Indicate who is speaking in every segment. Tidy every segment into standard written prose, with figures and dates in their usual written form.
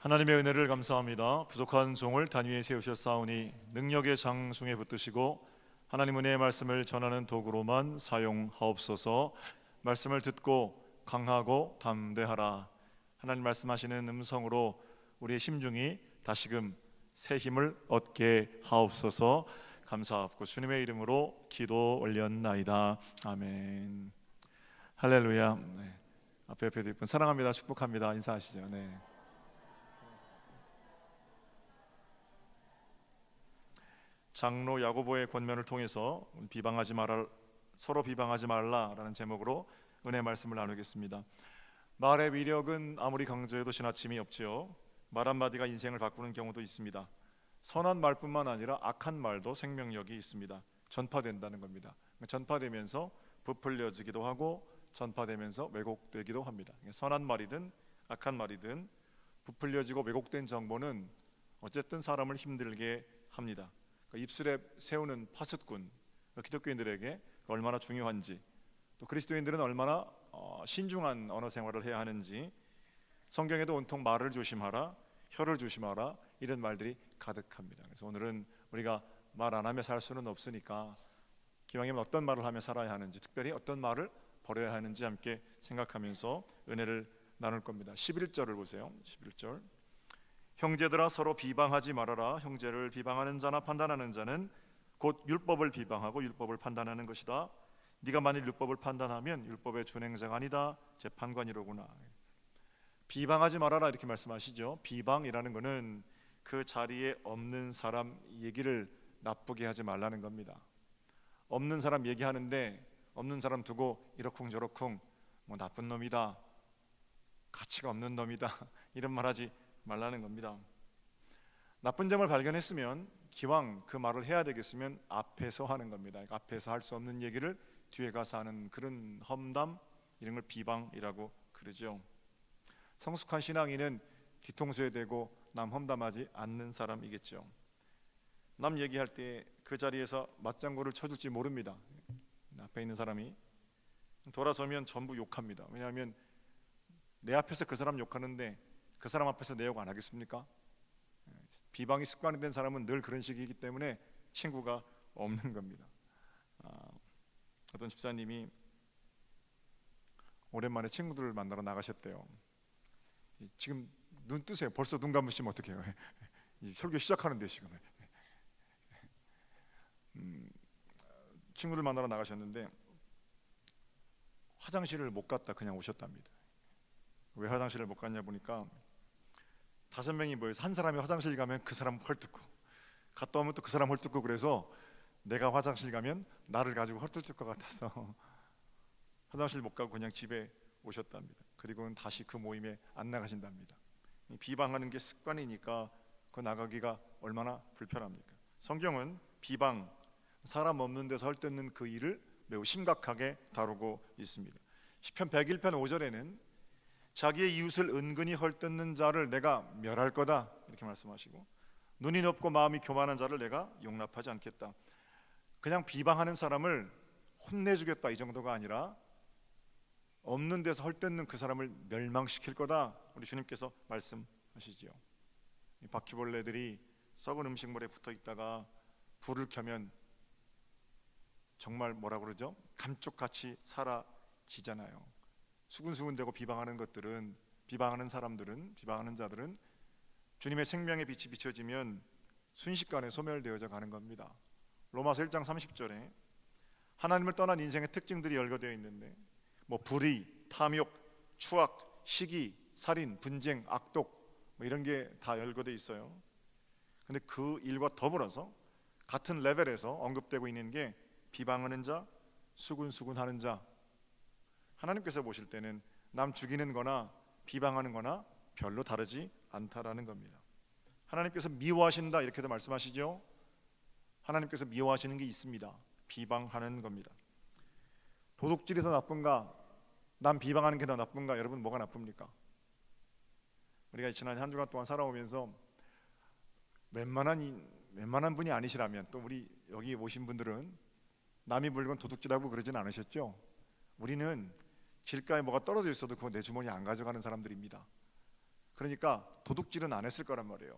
Speaker 1: 하나님의 은혜를 감사합니다. 부족한 종을 단위에 세우셨사오니 능력의 장중에 붙드시고 하나님 은혜의 말씀을 전하는 도구로만 사용하옵소서. 말씀을 듣고 강하고 담대하라. 하나님 말씀하시는 음성으로 우리의 심중이 다시금 새 힘을 얻게 하옵소서. 감사하고 주님의 이름으로 기도 올렸나이다. 아멘. 할렐루야. 네. 앞에도 이쁜 사랑합니다, 축복합니다 인사하시죠. 네. 장로 야고보의 권면을 통해서 서로 비방하지 말라라는 제목으로 은혜 말씀을 나누겠습니다. 말의 위력은 아무리 강조해도 지나침이 없지요. 말 한마디가 인생을 바꾸는 경우도 있습니다. 선한 말뿐만 아니라 악한 말도 생명력이 있습니다. 전파된다는 겁니다. 전파되면서 부풀려지기도 하고 전파되면서 왜곡되기도 합니다. 선한 말이든 악한 말이든 부풀려지고 왜곡된 정보는 어쨌든 사람을 힘들게 합니다. 입술에 세우는 파수꾼, 기독교인들에게 얼마나 중요한지, 또 그리스도인들은 얼마나 신중한 언어 생활을 해야 하는지, 성경에도 온통 말을 조심하라, 혀를 조심하라 이런 말들이 가득합니다. 그래서 오늘은 우리가 말 안 하며 살 수는 없으니까 기왕이면 어떤 말을 하며 살아야 하는지, 특별히 어떤 말을 버려야 하는지 함께 생각하면서 은혜를 나눌 겁니다. 11절을 보세요. 11절. 형제들아 서로 비방하지 말아라. 형제를 비방하는 자나 판단하는 자는 곧 율법을 비방하고 율법을 판단하는 것이다. 네가 만일 율법을 판단하면 율법의 준행자가 아니다, 재판관이로구나. 비방하지 말아라 이렇게 말씀하시죠. 비방이라는 것은 그 자리에 없는 사람 얘기를 나쁘게 하지 말라는 겁니다. 없는 사람 얘기하는데 없는 사람 두고 이러쿵저러쿵 뭐 나쁜 놈이다, 가치가 없는 놈이다 이런 말 하지 말라는 겁니다. 나쁜 점을 발견했으면 기왕 그 말을 해야 되겠으면 앞에서 하는 겁니다. 앞에서 할 수 없는 얘기를 뒤에 가서 하는 그런 험담, 이런 걸 비방이라고 그러죠. 성숙한 신앙인은 뒤통수에 대고 남 험담하지 않는 사람이겠죠. 남 얘기할 때 그 자리에서 맞장구를 쳐줄지 모릅니다. 앞에 있는 사람이 돌아서면 전부 욕합니다. 왜냐하면 내 앞에서 그 사람 욕하는데 그 사람 앞에서 내 욕 안 하겠습니까? 비방이 습관이 된 사람은 늘 그런 식이기 때문에 친구가 없는 겁니다. 어떤 집사님이 오랜만에 친구들을 만나러 나가셨대요. 지금 눈 뜨세요. 벌써 눈 감으시면 어떡해요? 설교 시작하는데 지금. 친구를 만나러 나가셨는데 화장실을 못 갔다 그냥 오셨답니다. 왜 화장실을 못 갔냐 보니까 5명이 모여서 한 사람이 화장실 가면 그 사람 헐뜯고, 갔다 오면 또 그 사람 헐뜯고, 그래서 내가 화장실 가면 나를 가지고 헐뜯을 것 같아서 화장실 못 가고 그냥 집에 오셨답니다. 그리고는 다시 그 모임에 안 나가신답니다. 비방하는 게 습관이니까 그 나가기가 얼마나 불편합니까? 성경은 비방, 사람 없는 데서 헐뜯는 그 일을 매우 심각하게 다루고 있습니다. 시편 101편 5절에는 자기의 이웃을 은근히 헐뜯는 자를 내가 멸할 거다 이렇게 말씀하시고, 눈이 높고 마음이 교만한 자를 내가 용납하지 않겠다. 그냥 비방하는 사람을 혼내주겠다 이 정도가 아니라 없는 데서 헐뜯는 그 사람을 멸망시킬 거다, 우리 주님께서 말씀하시죠. 바퀴벌레들이 썩은 음식물에 붙어 있다가 불을 켜면 정말 뭐라 그러죠? 감쪽같이 사라지잖아요. 수군수군대고 비방하는 사람들은, 비방하는 자들은 주님의 생명의 빛이 비춰지면 순식간에 소멸되어져 가는 겁니다. 로마서 1장 30절에 하나님을 떠난 인생의 특징들이 열거되어 있는데 불의, 탐욕, 추악, 시기, 살인, 분쟁, 악독 이런 게 다 열거되어 있어요. 근데 그 일과 더불어서 같은 레벨에서 언급되고 있는 게 비방하는 자, 수군수군하는 자. 하나님께서 보실 때는 남 죽이는 거나 비방하는 거나 별로 다르지 않다라는 겁니다. 하나님께서 미워하신다 이렇게도 말씀하시죠. 하나님께서 미워하시는 게 있습니다. 비방하는 겁니다. 도둑질이 더 나쁜가, 남 비방하는 게 더 나쁜가? 여러분 뭐가 나쁩니까? 우리가 지난 한 주간 동안 살아오면서 웬만한 분이 아니시라면, 또 우리 여기 오신 분들은 남이 물건 도둑질하고 그러진 않으셨죠? 우리는 길가에 뭐가 떨어져 있어도 그거 내 주머니에 안 가져가는 사람들입니다. 그러니까 도둑질은 안 했을 거란 말이에요.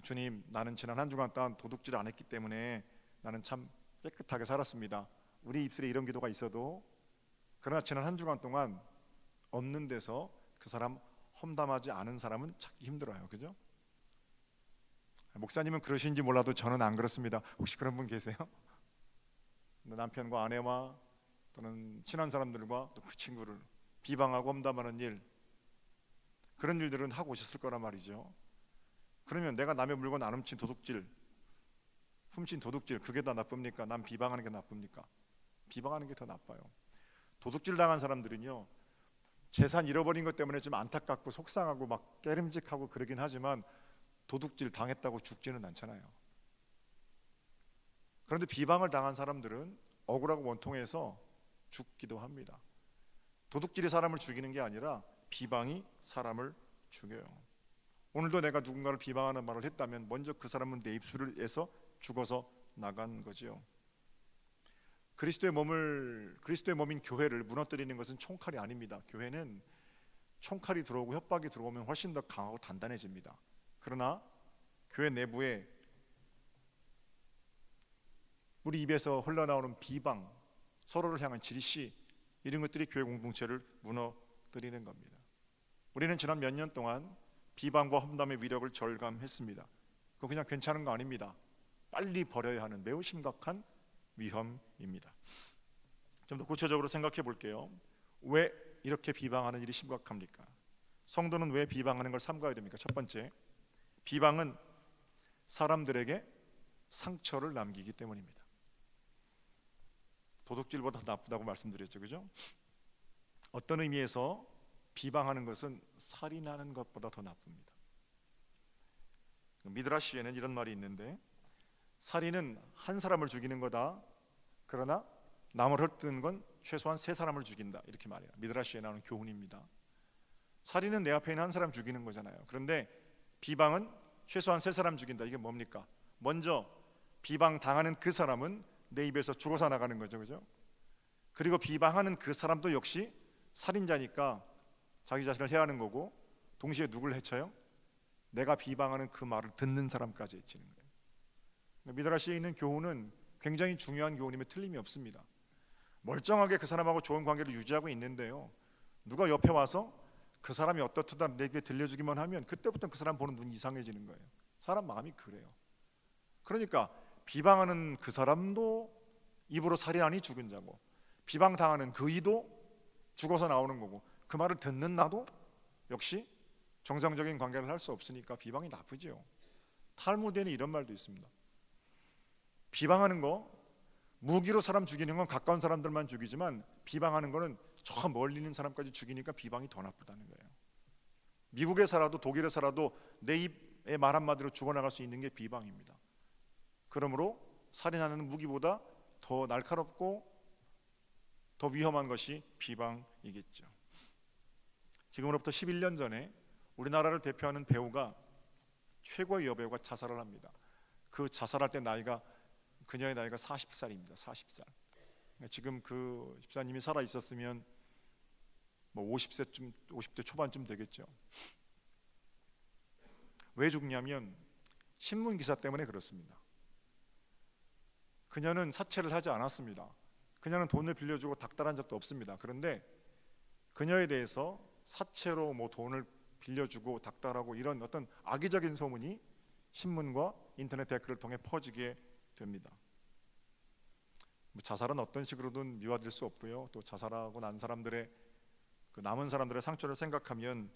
Speaker 1: 주님, 나는 지난 한 주간 동안 도둑질 안 했기 때문에 나는 참 깨끗하게 살았습니다. 우리 입술에 이런 기도가 있어도, 그러나 지난 한 주간 동안 없는 데서 그 사람 험담하지 않은 사람은 찾기 힘들어요. 그죠? 목사님은 그러신지 몰라도 저는 안 그렇습니다. 혹시 그런 분 계세요? 남편과 아내와 또는 친한 사람들과 또 그 친구를 비방하고 험담하는 일, 그런 일들은 하고 오셨을 거란 말이죠. 그러면 내가 남의 물건 안 훔친 도둑질, 훔친 도둑질, 그게 더 나쁩니까? 남 비방하는 게 나쁩니까? 비방하는 게 더 나빠요. 도둑질 당한 사람들은요, 재산 잃어버린 것 때문에 좀 안타깝고 속상하고 막 깨름직하고 그러긴 하지만 도둑질 당했다고 죽지는 않잖아요. 그런데 비방을 당한 사람들은 억울하고 원통해서 죽기도 합니다. 도둑질이 사람을 죽이는 게 아니라 비방이 사람을 죽여요. 오늘도 내가 누군가를 비방하는 말을 했다면 먼저 그 사람은 내 입술에서 죽어서 나간 거죠. 그리스도의 몸인 교회를 무너뜨리는 것은 총칼이 아닙니다. 교회는 총칼이 들어오고 협박이 들어오면 훨씬 더 강하고 단단해집니다. 그러나 교회 내부에 우리 입에서 흘러나오는 비방, 서로를 향한 질시, 이런 것들이 교회 공동체를 무너뜨리는 겁니다. 우리는 지난 몇 년 동안 비방과 험담의 위력을 절감했습니다. 그거 그냥 괜찮은 거 아닙니다. 빨리 버려야 하는 매우 심각한 위험입니다. 좀 더 구체적으로 생각해 볼게요. 왜 이렇게 비방하는 일이 심각합니까? 성도는 왜 비방하는 걸 삼가야 됩니까? 첫 번째, 비방은 사람들에게 상처를 남기기 때문입니다. 도둑질보다 나쁘다고 말씀드렸죠, 그죠? 어떤 의미에서 비방하는 것은 살인하는 것보다 더 나쁩니다. 미드라시에는 이런 말이 있는데, 살인은 한 사람을 죽이는 거다. 그러나 남을 헐뜯는 건 최소한 세 사람을 죽인다. 이렇게 말해요. 미드라시에 나오는 교훈입니다. 살인은 내 앞에 있는 한 사람 죽이는 거잖아요. 그런데 비방은 최소한 세 사람 죽인다. 이게 뭡니까? 먼저 비방 당하는 그 사람은 내 입에서 죽어서 나가는 거죠, 그죠? 그리고 비방하는 그 사람도 역시 살인자니까 자기 자신을 해하는 거고, 동시에 누굴 해쳐요? 내가 비방하는 그 말을 듣는 사람까지 해치는 거예요. 미드라시에 있는 교훈은 굉장히 중요한 교훈임에 틀림이 없습니다. 멀쩡하게 그 사람하고 좋은 관계를 유지하고 있는데요, 누가 옆에 와서 그 사람이 어떻다 내게 들려주기만 하면 그때부터 그 사람 보는 눈이 이상해지는 거예요. 사람 마음이 그래요. 그러니까 비방하는 그 사람도 입으로 살인하니 죽은 자고, 비방당하는 그 이도 죽어서 나오는 거고, 그 말을 듣는 나도 역시 정상적인 관계를 할 수 없으니까 비방이 나쁘죠. 탈무드에는 이런 말도 있습니다. 비방하는 거, 무기로 사람 죽이는 건 가까운 사람들만 죽이지만 비방하는 거는 저 멀리 있는 사람까지 죽이니까 비방이 더 나쁘다는 거예요. 미국에 살아도 독일에 살아도 내 입의 말 한마디로 죽어나갈 수 있는 게 비방입니다. 그러므로 살인하는 무기보다 더 날카롭고 더 위험한 것이 비방이겠죠. 지금으로부터 11년 전에 우리나라를 대표하는 배우가, 최고의 여배우가 자살을 합니다. 그 자살할 때 그녀의 나이가 40살입니다. 40살. 지금 그 집사님이 살아 있었으면 뭐 50대 초반쯤 되겠죠. 왜 죽냐면 신문 기사 때문에 그렇습니다. 그녀는 사채를 하지 않았습니다. 그녀는 돈을 빌려주고 닥달한 적도 없습니다. 그런데 그녀에 대해서 사채로 뭐 돈을 빌려주고 닥달하고 이런 어떤 악의적인 소문이 신문과 인터넷 댓글을 통해 퍼지게 됩니다. 자살은 어떤 식으로든 미화될 수 없고요. 또 자살하고 난 사람들의 그 남은 사람들의 상처를 생각하면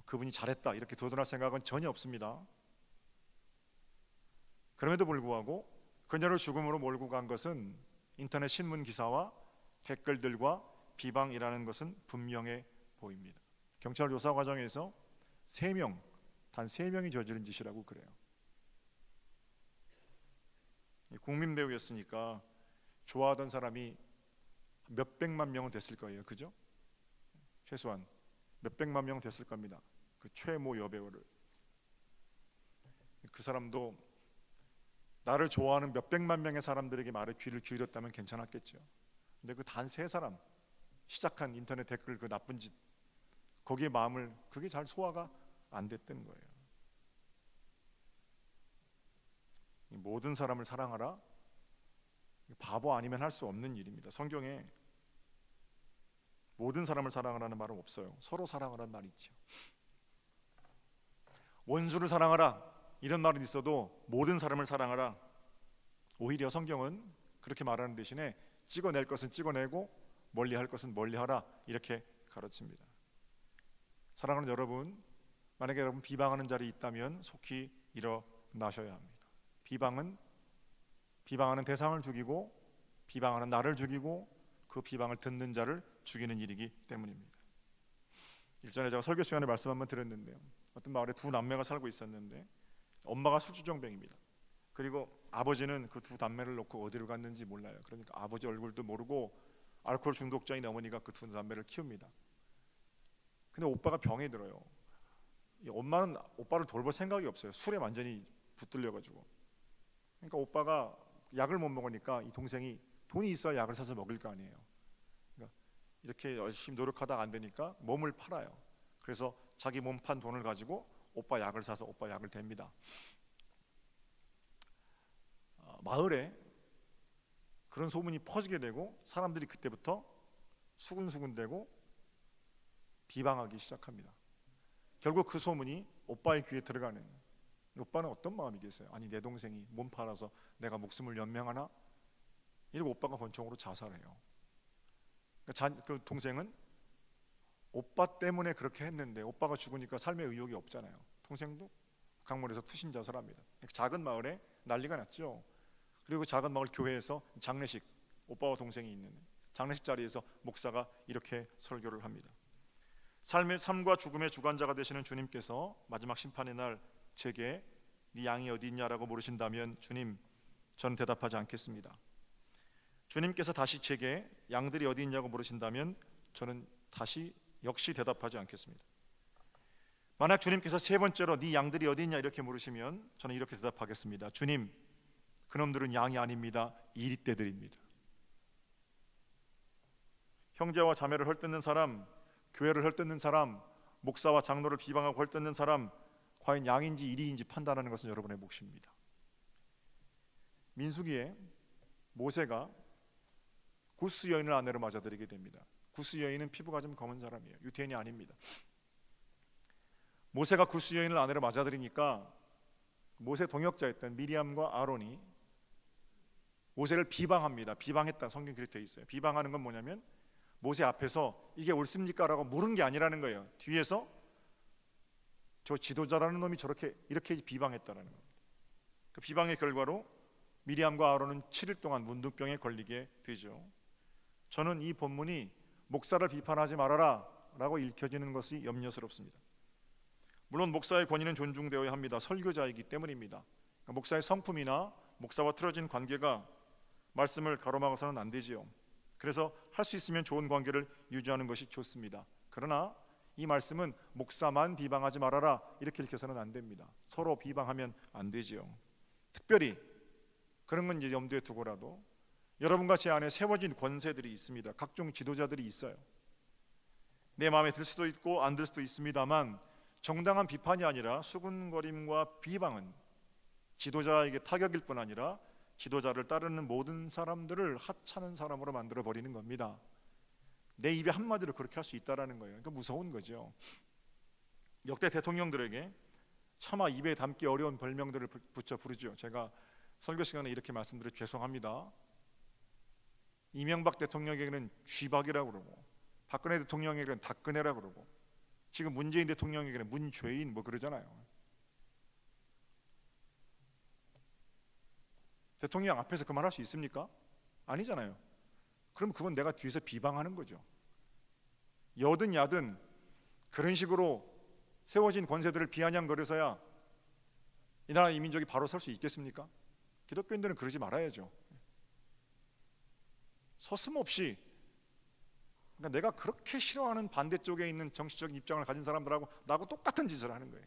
Speaker 1: 그분이 잘했다 이렇게 도전할 생각은 전혀 없습니다. 그럼에도 불구하고 그녀를 죽음으로 몰고 간 것은 인터넷 신문 기사와 댓글들과 비방이라는 것은 분명해 보입니다. 경찰 조사 과정에서 단 3명이 저지른 짓이라고 그래요. 국민 배우였으니까 좋아하던 사람이 몇백만 명은 됐을 거예요. 그죠? 최소한 몇백만 명은 됐을 겁니다. 그 최모 여배우를. 그 사람도 나를 좋아하는 몇백만 명의 사람들에게 말에 귀를 기울였다면 괜찮았겠죠. 근데 그 단 3사람 시작한 인터넷 댓글 그 나쁜 짓, 거기에 마음을 그게 잘 소화가 안 됐던 거예요. 모든 사람을 사랑하라, 바보 아니면 할 수 없는 일입니다. 성경에 모든 사람을 사랑하라는 말은 없어요. 서로 사랑하라는 말이 있죠. 원수를 사랑하라 이런 말은 있어도 모든 사람을 사랑하라, 오히려 성경은 그렇게 말하는 대신에 찍어낼 것은 찍어내고 멀리할 것은 멀리하라 이렇게 가르칩니다. 사랑하는 여러분, 만약에 여러분 비방하는 자리에 있다면 속히 일어나셔야 합니다. 비방하는 대상을 죽이고 비방하는 나를 죽이고 그 비방을 듣는 자를 죽이는 일이기 때문입니다. 일전에 제가 설교 시간에 말씀 한번 드렸는데요, 어떤 마을에 두 남매가 살고 있었는데 엄마가 술주정뱅입니다. 그리고 아버지는 그 두 남매를 놓고 어디로 갔는지 몰라요. 그러니까 아버지 얼굴도 모르고 알코올 중독자인 어머니가 그 두 남매를 키웁니다. 근데 오빠가 병에 들어요. 이 엄마는 오빠를 돌볼 생각이 없어요. 술에 완전히 붙들려가지고. 그러니까 오빠가 약을 못 먹으니까 이 동생이 돈이 있어야 약을 사서 먹을 거 아니에요. 그러니까 이렇게 열심히 노력하다가 안 되니까 몸을 팔아요. 그래서 자기 몸 판 돈을 가지고 오빠 약을 사서 오빠 약을 댑니다. 마을에 그런 소문이 퍼지게 되고 사람들이 그때부터 수군수군대고 비방하기 시작합니다. 결국 그 소문이 오빠의 귀에 들어가는, 오빠는 어떤 마음이겠어요? 아니 내 동생이 몸 팔아서 내가 목숨을 연명하나? 이러고 오빠가 권총으로 자살해요. 그 동생은 오빠 때문에 그렇게 했는데 오빠가 죽으니까 삶의 의욕이 없잖아요. 동생도 강물에서 투신 자살합니다. 작은 마을에 난리가 났죠. 그리고 작은 마을 교회에서 장례식, 오빠와 동생이 있는 장례식 자리에서 목사가 이렇게 설교를 합니다. 삶과 죽음의 주관자가 되시는 주님께서 마지막 심판의 날 제게 네 양이 어디 있냐라고 물으신다면 주님, 저는 대답하지 않겠습니다. 주님께서 다시 제게 양들이 어디 있냐고 물으신다면 저는 다시 역시 대답하지 않겠습니다. 만약 주님께서 세 번째로 네 양들이 어디 있냐 이렇게 물으시면 저는 이렇게 대답하겠습니다. 주님, 그놈들은 양이 아닙니다. 이리떼들입니다. 형제와 자매를 헐뜯는 사람, 교회를 헐뜯는 사람, 목사와 장로를 비방하고 헐뜯는 사람, 과연 양인지 이리인지 판단하는 것은 여러분의 몫입니다. 민수기에 모세가 구스 여인을 아내로 맞아들이게 됩니다. 구스 여인은 피부가 좀 검은 사람이에요. 유태인이 아닙니다. 모세가 구스 여인을 아내로 맞아들이니까 모세 동역자였던 미리암과 아론이 모세를 비방합니다. 비방했다, 성경 그렇게 되어 있어요. 비방하는 건 뭐냐면 모세 앞에서 이게 옳습니까? 라고 물은 게 아니라는 거예요. 뒤에서 저 지도자라는 놈이 저렇게 이렇게 비방했다라는 겁니다. 그 비방의 결과로 미리암과 아론은 7일 동안 문둥병에 걸리게 되죠. 저는 이 본문이 목사를 비판하지 말아라 라고 읽혀지는 것이 염려스럽습니다. 물론 목사의 권위는 존중되어야 합니다. 설교자이기 때문입니다. 그러니까 목사의 성품이나 목사와 틀어진 관계가 말씀을 가로막아서는 안 되지요. 그래서 할 수 있으면 좋은 관계를 유지하는 것이 좋습니다. 그러나 이 말씀은 목사만 비방하지 말아라 이렇게 읽혀서는 안 됩니다. 서로 비방하면 안 되지요. 특별히 그런 건 이제 염두에 두고라도 여러분과 제 안에 세워진 권세들이 있습니다. 각종 지도자들이 있어요. 내 마음에 들 수도 있고 안 들 수도 있습니다만 정당한 비판이 아니라 수군거림과 비방은 지도자에게 타격일 뿐 아니라 지도자를 따르는 모든 사람들을 하찮은 사람으로 만들어 버리는 겁니다. 내 입에 한마디로 그렇게 할 수 있다라는 거예요. 그러니까 무서운 거죠. 역대 대통령들에게 차마 입에 담기 어려운 별명들을 붙여 부르죠. 제가 설교 시간에 이렇게 말씀드려 죄송합니다. 이명박 대통령에게는 쥐박이라고 그러고 박근혜 대통령에게는 닭근혜라고 그러고 지금 문재인 대통령에게는 문죄인 뭐 그러잖아요. 대통령 앞에서 그 말 할 수 있습니까? 아니잖아요. 그럼 그건 내가 뒤에서 비방하는 거죠. 여든 야든 그런 식으로 세워진 권세들을 비아냥거려서야 이 나라 이 민족이 바로 설 수 있겠습니까? 기독교인들은 그러지 말아야죠. 서슴없이 그러니까 내가 그렇게 싫어하는 반대쪽에 있는 정치적 입장을 가진 사람들하고 나하고 똑같은 짓을 하는 거예요.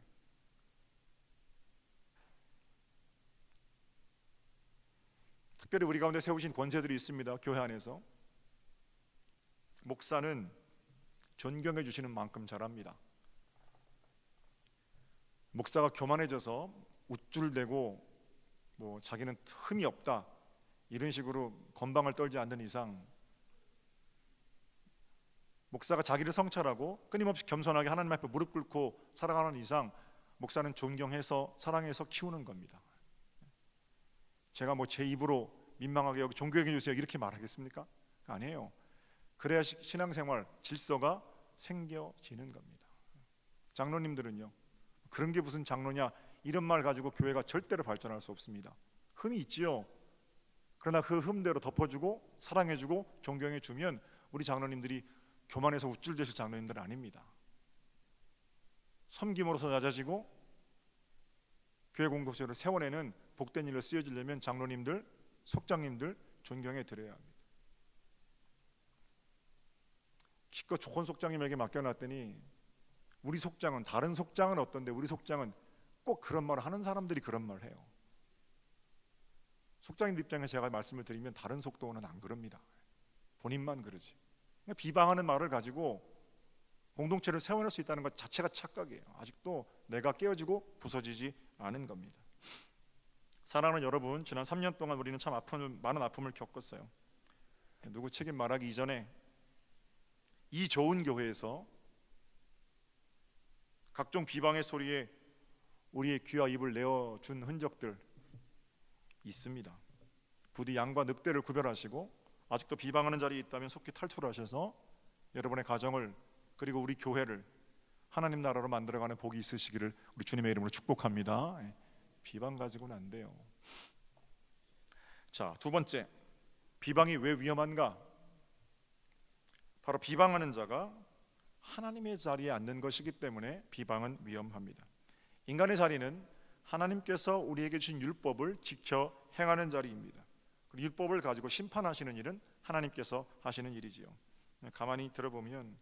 Speaker 1: 특별히 우리 가운데 세우신 권세들이 있습니다. 교회 안에서 목사는 존경해 주시는 만큼 잘합니다. 목사가 교만해져서 우쭐대고 뭐 자기는 흠이 없다 이런 식으로 건방을 떨지 않는 이상, 목사가 자기를 성찰하고 끊임없이 겸손하게 하나님 앞에 무릎 꿇고 살아가는 이상 목사는 존경해서 사랑해서 키우는 겁니다. 제가 뭐 제 입으로 민망하게 여기 존경해 주세요 이렇게 말하겠습니까? 아니에요. 그래야 신앙생활 질서가 생겨지는 겁니다. 장로님들은요, 그런 게 무슨 장로냐 이런 말 가지고 교회가 절대로 발전할 수 없습니다. 흠이 있지요. 그러나 그 흠대로 덮어주고 사랑해주고 존경해주면 우리 장로님들이 교만해서 우쭐대실 장로님들은 아닙니다. 섬김으로서 낮아지고 교회 공동체를 세워내는 복된 일로 쓰여지려면 장로님들, 속장님들 존경해 드려야 합니다. 기껏 좋은 속장님에게 맡겨놨더니 우리 속장은, 다른 속장은 어떤데 우리 속장은 꼭 그런 말을 하는 사람들이 그런 말을 해요. 속장님 입장에 제가 말씀을 드리면 다른 속도는 안 그럽니다. 본인만 그러지. 비방하는 말을 가지고 공동체를 세워낼 수 있다는 것 자체가 착각이에요. 아직도 내가 깨어지고 부서지지 않은 겁니다. 사랑하는 여러분, 지난 3년 동안 우리는 참 많은 아픔을 겪었어요. 누구 책임 말하기 이전에 이 좋은 교회에서 각종 비방의 소리에 우리의 귀와 입을 내어준 흔적들 있습니다. 부디 양과 늑대를 구별하시고 아직도 비방하는 자리에 있다면 속히 탈출하셔서 여러분의 가정을 그리고 우리 교회를 하나님 나라로 만들어가는 복이 있으시기를 우리 주님의 이름으로 축복합니다. 비방 가지고는 안 돼요. 자, 두 번째, 비방이 왜 위험한가? 바로 비방하는 자가 하나님의 자리에 앉는 것이기 때문에 비방은 위험합니다. 인간의 자리는 하나님께서 우리에게 주신 율법을 지켜 행하는 자리입니다. 율법을 가지고 심판하시는 일은 하나님께서 하시는 일이지요. 가만히 들어보면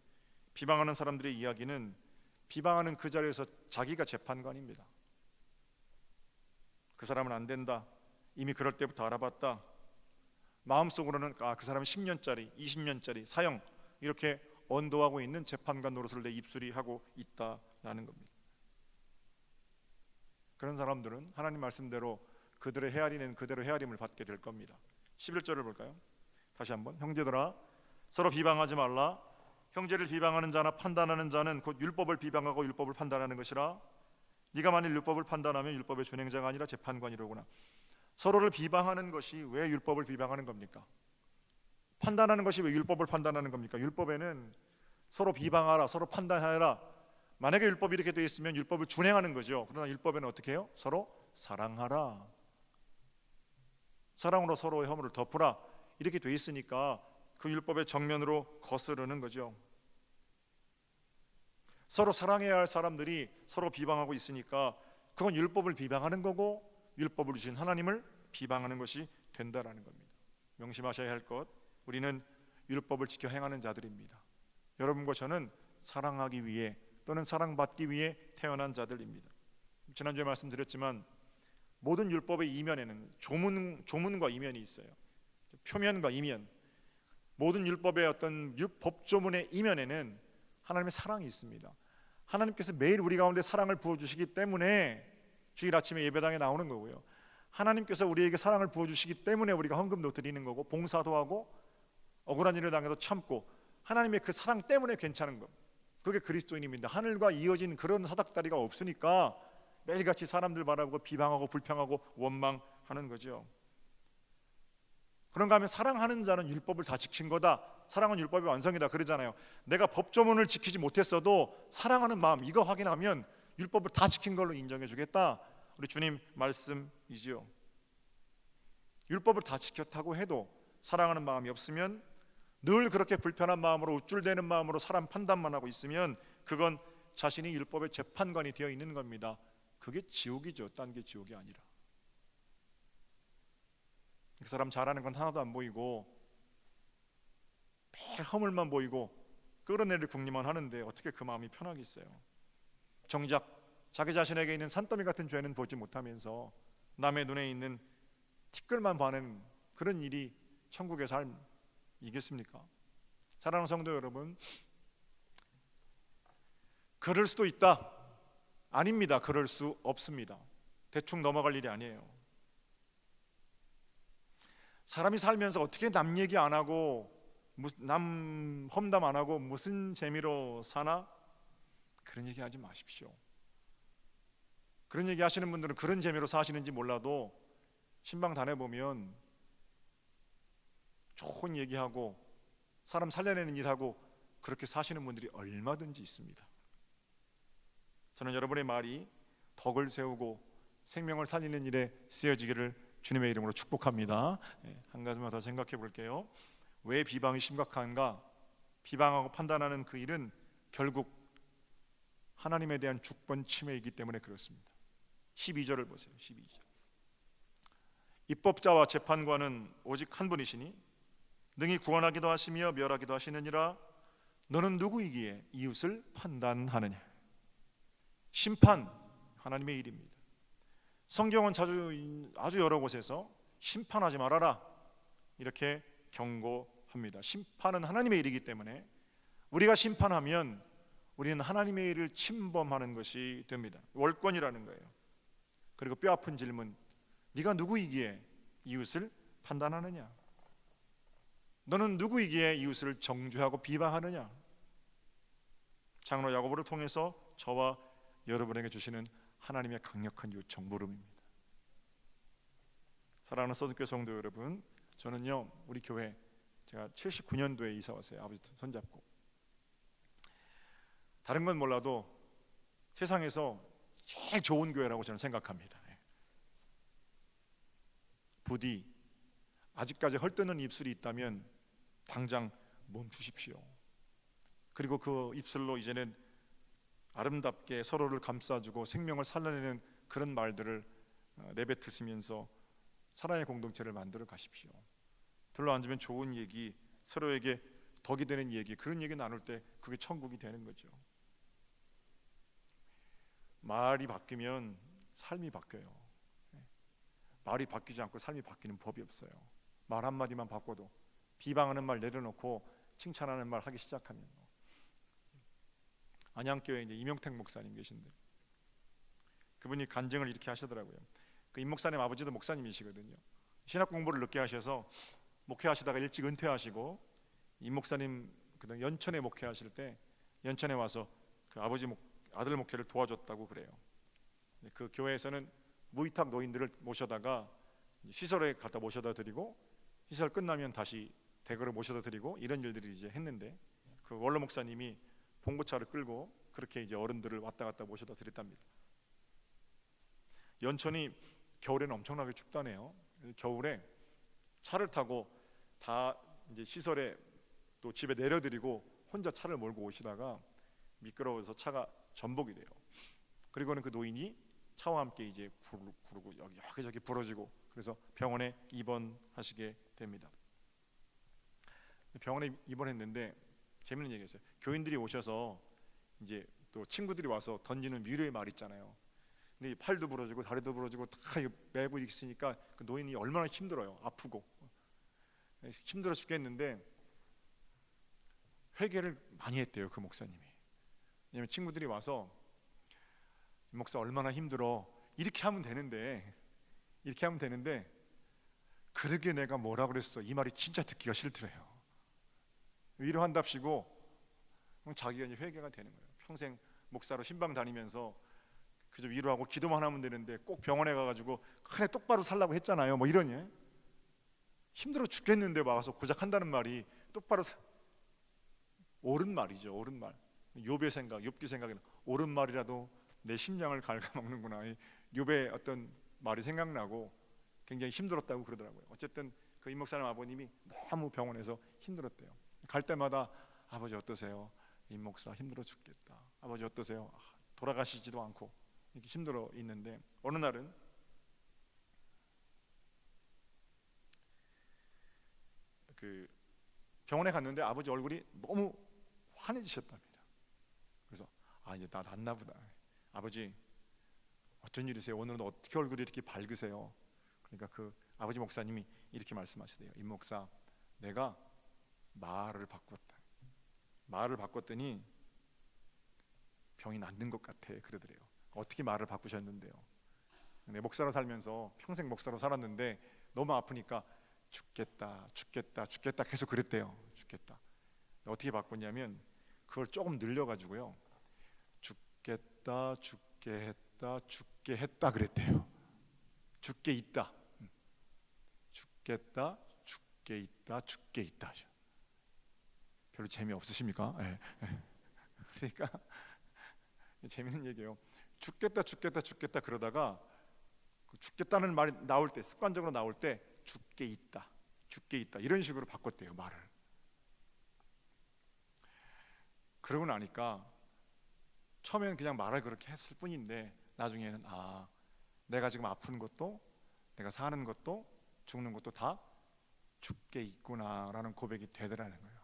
Speaker 1: 비방하는 사람들의 이야기는 비방하는 그 자리에서 자기가 재판관입니다. 그 사람은 안 된다, 이미 그럴 때부터 알아봤다, 마음속으로는 그 사람은 10년짜리 20년짜리 사형 이렇게 언도하고 있는 재판관 노릇을 내 입술이 하고 있다라는 겁니다. 그런 사람들은 하나님 말씀대로 그들의 헤아리는 그대로 헤아림을 받게 될 겁니다. 11절을 볼까요? 다시 한번, 형제들아 서로 비방하지 말라. 형제를 비방하는 자나 판단하는 자는 곧 율법을 비방하고 율법을 판단하는 것이라. 네가 만일 율법을 판단하면 율법의 준행자가 아니라 재판관이로구나. 서로를 비방하는 것이 왜 율법을 비방하는 겁니까? 판단하는 것이 왜 율법을 판단하는 겁니까? 율법에는 서로 비방하라, 서로 판단하라. 만약에 율법이 이렇게 되어 있으면 율법을 준행하는 거죠. 그러나 율법에는 어떻게 해요? 서로 사랑하라, 사랑으로 서로의 허물을 덮으라 이렇게 되어 있으니까 그 율법의 정면으로 거스르는 거죠. 서로 사랑해야 할 사람들이 서로 비방하고 있으니까 그건 율법을 비방하는 거고 율법을 주신 하나님을 비방하는 것이 된다라는 겁니다. 명심하셔야 할 것, 우리는 율법을 지켜 행하는 자들입니다. 여러분과 저는 사랑하기 위해 또는 사랑받기 위해 태어난 자들입니다. 지난주에 말씀드렸지만 모든 율법의 이면에는 조문과 이면이 있어요. 표면과 이면. 모든 율법의 어떤 법조문의 이면에는 하나님의 사랑이 있습니다. 하나님께서 매일 우리 가운데 사랑을 부어주시기 때문에 주일 아침에 예배당에 나오는 거고요. 하나님께서 우리에게 사랑을 부어주시기 때문에 우리가 헌금도 드리는 거고 봉사도 하고 억울한 일을 당해도 참고 하나님의 그 사랑 때문에 괜찮은 것, 그게 그리스도인입니다. 하늘과 이어진 그런 사닥다리가 없으니까 매일같이 사람들 바라보고 비방하고 불평하고 원망하는 거죠. 그런가 하면 사랑하는 자는 율법을 다 지킨 거다, 사랑은 율법의 완성이다 그러잖아요. 내가 법조문을 지키지 못했어도 사랑하는 마음, 이거 확인하면 율법을 다 지킨 걸로 인정해 주겠다, 우리 주님 말씀이지요. 율법을 다 지켰다고 해도 사랑하는 마음이 없으면, 늘 그렇게 불편한 마음으로 우쭐대는 마음으로 사람 판단만 하고 있으면 그건 자신이 율법의 재판관이 되어 있는 겁니다. 그게 지옥이죠. 딴 게 지옥이 아니라. 그 사람 잘하는 건 하나도 안 보이고 매일 허물만 보이고 끌어내릴 궁리만 하는데 어떻게 그 마음이 편하겠어요. 정작 자기 자신에게 있는 산더미 같은 죄는 보지 못하면서 남의 눈에 있는 티끌만 봐는 그런 일이 천국의 삶이겠습니까? 사랑하는 성도 여러분, 그럴 수도 있다. 아닙니다. 그럴 수 없습니다. 대충 넘어갈 일이 아니에요. 사람이 살면서 어떻게 남 얘기 안 하고 남 험담 안 하고 무슨 재미로 사나? 그런 얘기 하지 마십시오. 그런 얘기 하시는 분들은 그런 재미로 사시는지 몰라도 신방단에 보면 좋은 얘기하고 사람 살려내는 일하고 그렇게 사시는 분들이 얼마든지 있습니다. 저는 여러분의 말이 덕을 세우고 생명을 살리는 일에 쓰여지기를 주님의 이름으로 축복합니다. 한 가지만 더 생각해 볼게요. 왜 비방이 심각한가? 비방하고 판단하는 그 일은 결국 하나님에 대한 주권 침해이기 때문에 그렇습니다. 12절을 보세요. 12절. 입법자와 재판관은 오직 한 분이시니 능히 구원하기도 하시며 멸하기도 하시느니라. 너는 누구이기에 이웃을 판단하느냐? 심판 하나님의 일입니다. 성경은 아주 여러 곳에서 심판하지 말아라 이렇게 경고합니다. 심판은 하나님의 일이기 때문에 우리가 심판하면 우리는 하나님의 일을 침범하는 것이 됩니다. 월권이라는 거예요. 그리고 뼈아픈 질문, 네가 누구이기에 이웃을 판단하느냐? 너는 누구이기에 이웃을 정죄하고 비방하느냐? 장로 야고보를 통해서 저와 여러분에게 주시는 하나님의 강력한 요청, 물음입니다. 사랑하는 서든교회 성도 여러분, 저는요 우리 교회 제가 79년도에 이사 왔어요. 아버지 손잡고. 다른 건 몰라도 세상에서 제일 좋은 교회라고 저는 생각합니다. 부디 아직까지 헐뜯는 입술이 있다면 당장 멈추십시오. 그리고 그 입술로 이제는 아름답게 서로를 감싸주고 생명을 살려내는 그런 말들을 내뱉으시면서 사랑의 공동체를 만들어 가십시오. 둘러앉으면 좋은 얘기, 서로에게 덕이 되는 얘기, 그런 얘기 나눌 때 그게 천국이 되는 거죠. 말이 바뀌면 삶이 바뀌어요. 말이 바뀌지 않고 삶이 바뀌는 법이 없어요. 말 한마디만 바꿔도 비방하는 말 내려놓고 칭찬하는 말 하기 시작하면. 안양교회에 이제 이명택 목사님 계신데 그분이 간증을 이렇게 하시더라고요. 그 임 목사님 아버지도 목사님이시거든요. 신학 공부를 늦게 하셔서 목회하시다가 일찍 은퇴하시고 임 목사님 그다음 연천에 목회하실 때 연천에 와서 그 아들 목회를 도와줬다고 그래요. 그 교회에서는 무위탁 노인들을 모셔다가 시설에 갖다 모셔다 드리고 시설 끝나면 다시 대거로 모셔다 드리고 이런 일들을 이제 했는데 그 원로 목사님이 봉고차를 끌고 그렇게 이제 어른들을 왔다 갔다 모셔다 드렸답니다. 연천이 겨울에는 엄청나게 춥다네요. 겨울에 차를 타고 다 이제 시설에 또 집에 내려드리고 혼자 차를 몰고 오시다가 미끄러워서 차가 전복이 돼요. 그리고는 그 노인이 차와 함께 이제 부르고 여기저기 부러지고 그래서 병원에 입원하시게 됩니다. 병원에 입원했는데 재밌는 얘기였어요. 교인들이 오셔서 이제 또 친구들이 와서 던지는 위로의 말 있잖아요. 근데 팔도 부러지고 다리도 부러지고 다 매고 있으니까 그 노인이 얼마나 힘들어요. 아프고 힘들어 죽겠는데 회개를 많이 했대요. 그 목사님이. 왜냐면 친구들이 와서 이 목사 얼마나 힘들어 이렇게 하면 되는데 그러게 내가 뭐라 그랬어 이 말이 진짜 듣기가 싫더래요. 위로한답시고 자기가 이제 회개가 되는 거예요. 평생 목사로 신방 다니면서 그저 위로하고 기도만 하면 되는데 꼭 병원에 가가지고 그래 똑바로 살라고 했잖아요. 뭐 이러니 힘들어 죽겠는데 와서 고작 한다는 말이 똑바로 옳은 말이죠. 옳은 말. 욥의 생각, 욥기 생각에는 옳은 말이라도 내 심장을 갉아먹는구나. 욥의 어떤 말이 생각나고 굉장히 힘들었다고 그러더라고요. 어쨌든 그 임 목사님 아버님이 너무 병원에서 힘들었대요. 갈 때마다 아버지 어떠세요? 임 목사 힘들어 죽겠다. 아버지 어떠세요? 돌아가시지도 않고 이렇게 힘들어 있는데 어느 날은 그 병원에 갔는데 아버지 얼굴이 너무 환해지셨답니다. 그래서 이제 나 낫나 보다. 아버지 어쩐 일이세요? 오늘은 어떻게 얼굴이 이렇게 밝으세요? 그러니까 그 아버지 목사님이 이렇게 말씀하시대요. 임 목사, 내가 말을 바꿨다. 말을 바꿨더니 병이 낫는 것 같아 그러더래요. 어떻게 말을 바꾸셨는데요? 내 목사로 살면서 평생 목사로 살았는데 너무 아프니까 죽겠다 죽겠다 죽겠다 계속 그랬대요. 죽겠다. 어떻게 바꿨냐면 그걸 조금 늘려가지고요, 죽겠다 죽게 했다 죽게 했다 그랬대요. 죽게 있다, 죽겠다 죽게 있다 죽게 있다. 별로 재미없으십니까? 예. 그러니까 재밌는 얘기예요. 죽겠다 죽겠다 죽겠다 그러다가 죽겠다는 말이 나올 때, 습관적으로 나올 때 죽게 있다 죽게 있다 이런 식으로 바꿨대요, 말을. 그러고 나니까 처음에는 그냥 말을 그렇게 했을 뿐인데 나중에는 내가 지금 아픈 것도, 내가 사는 것도, 죽는 것도 다 죽게 있구나라는 고백이 되더라는 거예요.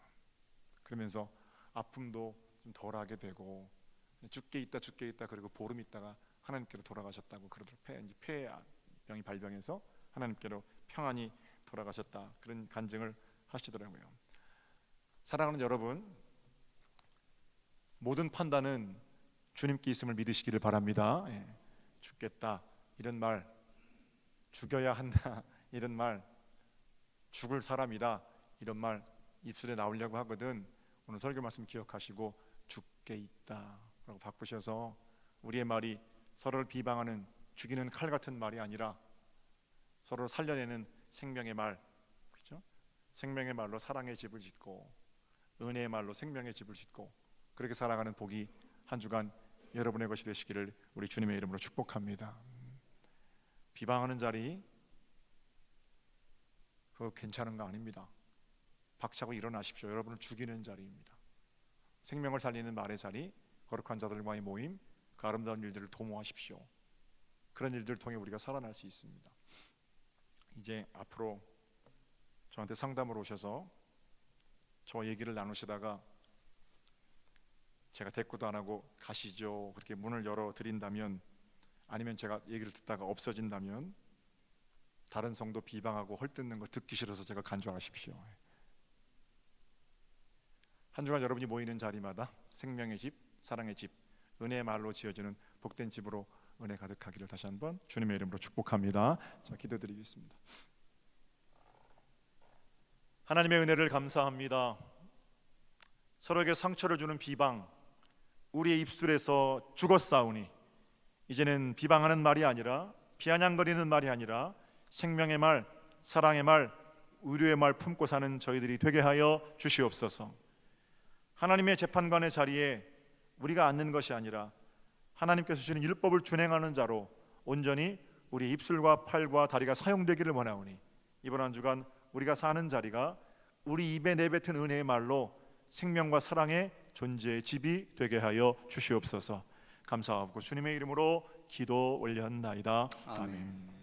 Speaker 1: 그러면서 아픔도 좀 덜하게 되고, 죽게 있다 그리고 보름 있다가 하나님께로 돌아가셨다고 그러더라고요. 폐병이 발병해서 하나님께로 평안히 돌아가셨다, 그런 간증을 하시더라고요. 사랑하는 여러분, 모든 판단은 주님께 있음을 믿으시기를 바랍니다. 죽겠다 이런 말, 죽여야 한다 이런 말, 죽을 사람이다 이런 말 입술에 나오려고 하거든 오늘 설교 말씀 기억하시고 죽게 있다 라고 바꾸셔서 우리의 말이 서로를 비방하는 죽이는 칼 같은 말이 아니라 서로를 살려내는 생명의 말, 그렇죠? 생명의 말로 사랑의 집을 짓고 은혜의 말로 생명의 집을 짓고 그렇게 살아가는 복이 한 주간 여러분의 것이 되시기를 우리 주님의 이름으로 축복합니다. 비방하는 자리 그거 괜찮은 거 아닙니다. 박차고 일어나십시오. 여러분을 죽이는 자리입니다. 생명을 살리는 말의 자리, 거룩한 자들과의 모임, 그 아름다운 일들을 도모하십시오. 그런 일들을 통해 우리가 살아날 수 있습니다. 이제 앞으로 저한테 상담으로 오셔서 저 얘기를 나누시다가 제가 대꾸도 안 하고 가시죠 그렇게 문을 열어 드린다면, 아니면 제가 얘기를 듣다가 없어진다면 다른 성도 비방하고 헐뜯는 거 듣기 싫어서 제가 간주하십시오. 한 주간 여러분이 모이는 자리마다 생명의 집, 사랑의 집, 은혜의 말로 지어지는 복된 집으로 은혜 가득하기를 다시 한번 주님의 이름으로 축복합니다. 자, 기도드리겠습니다. 하나님의 은혜를 감사합니다. 서로에게 상처를 주는 비방, 우리의 입술에서 죽었사오니 이제는 비방하는 말이 아니라, 비아냥거리는 말이 아니라 생명의 말, 사랑의 말, 의료의 말 품고 사는 저희들이 되게 하여 주시옵소서. 하나님의 재판관의 자리에 우리가 앉는 것이 아니라 하나님께서 주시는 율법을 준행하는 자로 온전히 우리 입술과 팔과 다리가 사용되기를 원하오니 이번 한 주간 우리가 사는 자리가 우리 입에 내뱉은 은혜의 말로 생명과 사랑의 존재의 집이 되게 하여 주시옵소서. 감사하고 주님의 이름으로 기도 올렸나이다. 아멘.